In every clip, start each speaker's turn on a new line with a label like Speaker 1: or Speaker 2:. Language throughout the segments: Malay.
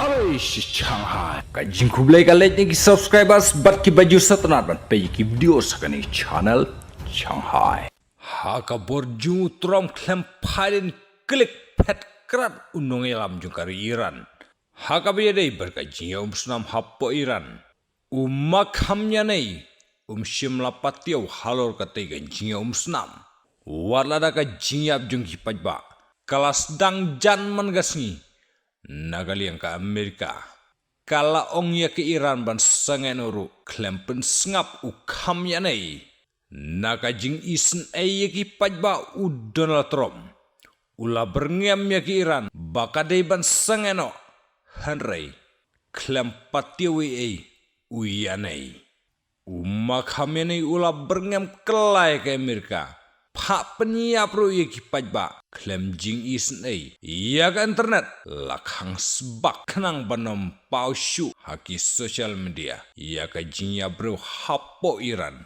Speaker 1: Habis Shanghai. Kajing kublai kalet ni subscribers bat ki baju satnat ban pe ki video sakani channel Shanghai. Ha ka borju trom klem pharin klik phet krat unong elam jungkari Iran. Ha ka be dei berkaji sunam happo Iran. Kamnya nei shimla patiau halor kate ganjing sunam. Warlada ka jingyap jungki pajba. Kalas dang jan man gasni. Nagaliang ka Amerika. Kala ongya ke Iran ban sangenuru klempen sngap kamnya nei. Nakajing isen ki pajba Donald Trump. Ula berngem ya ke Iran bakadei ban sangeno. Henry klempatiwi uyanei. Kamnya nei ula berngem kelai ke Amerika. Pak penyiap ru ki pajba klem jing isen iya ke internet lakhang sebak kenang banom pausyu haki sosial media iya ke jingya bro hapo Iran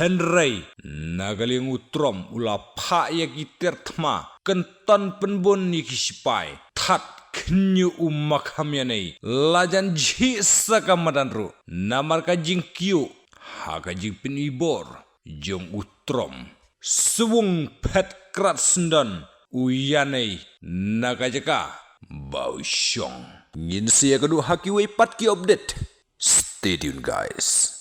Speaker 1: Henry nagaling utrom ula pak ya ki tertma kenton penbon ni kisipai tat kenyu kamya nei lajan ji sakamadan ru namar ka jing kiu haka jing penibor jong utrom Suwung pet krat sendan uyanei nakajaka bau syong. Ngin siya kadu haki way pat ki update. Stay tuned guys.